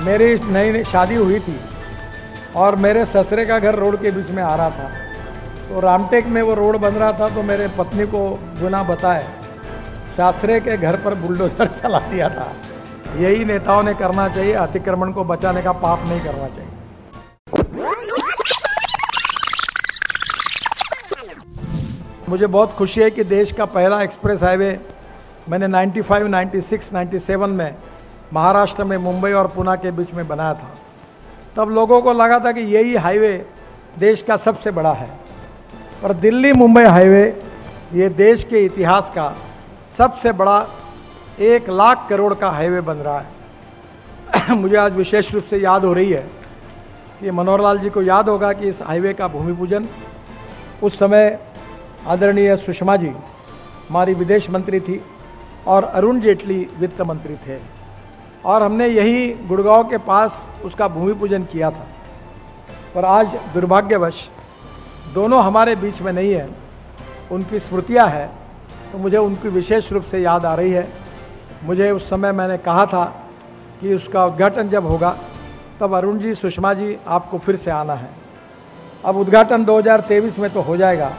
मेरी नई नई शादी हुई थी और मेरे ससुरे का घर रोड के बीच में आ रहा था। तो रामटेक में वो रोड बन रहा था तो मेरे पत्नी को बिना बताए ससुरे के घर पर बुलडोजर चला दिया था। यही नेताओं ने करना चाहिए, अतिक्रमण को बचाने का पाप नहीं करना चाहिए। मुझे बहुत खुशी है कि देश का पहला एक्सप्रेस हाईवे मैंने 95, 96, 97 में महाराष्ट्र में मुंबई और पुणे के बीच में बनाया था। तब लोगों को लगा था कि यही हाईवे देश का सबसे बड़ा है, पर दिल्ली मुंबई हाईवे ये देश के इतिहास का सबसे बड़ा 1 लाख करोड़ का हाईवे बन रहा है। मुझे आज विशेष रूप से याद हो रही है कि मनोहर लाल जी को याद होगा कि इस हाईवे का भूमि पूजन उस समय आदरणीय सुषमा जी हमारी विदेश मंत्री थी और अरुण जेटली वित्त मंत्री थे, और हमने यही गुड़गांव के पास उसका भूमि पूजन किया था। पर आज दुर्भाग्यवश दोनों हमारे बीच में नहीं है, उनकी स्मृतियां हैं, तो मुझे उनकी विशेष रूप से याद आ रही है। मुझे उस समय मैंने कहा था कि उसका उद्घाटन जब होगा तब अरुण जी, सुषमा जी आपको फिर से आना है। अब उद्घाटन 2023 में तो हो जाएगा,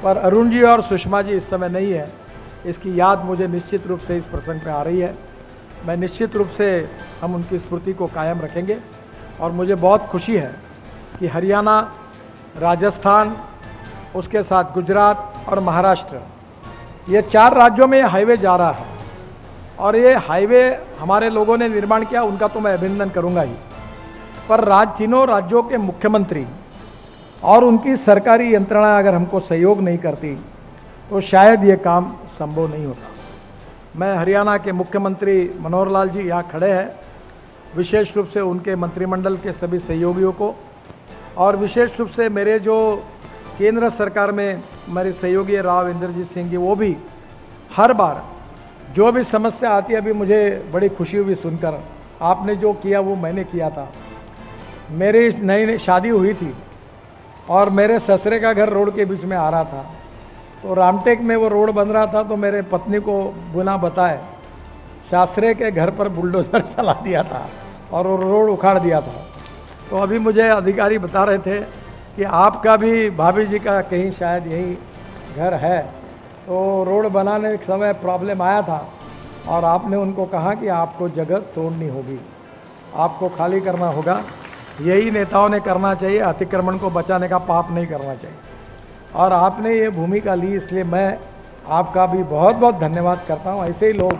पर अरुण जी और सुषमा जी इस समय नहीं है। इसकी याद मुझे निश्चित रूप से इस प्रसंग पे आ रही है। मैं निश्चित रूप से हम उनकी स्मृति को कायम रखेंगे। और मुझे बहुत खुशी है कि हरियाणा, राजस्थान, उसके साथ गुजरात और महाराष्ट्र, ये 4 राज्यों में हाईवे जा रहा है। और ये हाईवे हमारे लोगों ने निर्माण किया, उनका तो मैं अभिनंदन करूंगा ही, पर तीनों राज्यों के मुख्यमंत्री और उनकी सरकारी यंत्रणा अगर हमको सहयोग नहीं करती तो शायद ये काम संभव नहीं होता। मैं हरियाणा के मुख्यमंत्री मनोहर लाल जी यहाँ खड़े हैं, विशेष रूप से उनके मंत्रिमंडल के सभी सहयोगियों को, और विशेष रूप से मेरे जो केंद्र सरकार में मेरे सहयोगी राव इंद्रजीत सिंह जी, वो भी हर बार जो भी समस्या आती है, अभी मुझे बड़ी खुशी हुई सुनकर, आपने जो किया वो मैंने किया था। मेरी नई शादी हुई थी और मेरे ससुरे का घर रोड के बीच में आ रहा था। तो रामटेक में वो रोड बन रहा था तो मेरे पत्नी को बिना बताए ससुरे के घर पर बुलडोजर चला दिया था और वो रोड उखाड़ दिया था। तो अभी मुझे अधिकारी बता रहे थे कि आपका भी, भाभी जी का कहीं शायद यही घर है, तो रोड बनाने के समय प्रॉब्लम आया था और आपने उनको कहा कि आपको जगह तोड़नी होगी, आपको खाली करना होगा। यही नेताओं ने करना चाहिए, अतिक्रमण को बचाने का पाप नहीं करना चाहिए। और आपने ये भूमिका ली, इसलिए मैं आपका भी बहुत बहुत धन्यवाद करता हूँ। ऐसे ही लोग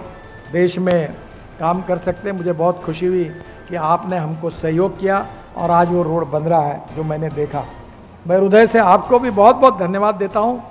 देश में काम कर सकते हैं। मुझे बहुत खुशी हुई कि आपने हमको सहयोग किया और आज वो रोड बन रहा है जो मैंने देखा। मैं हृदय से आपको भी बहुत बहुत धन्यवाद देता हूँ।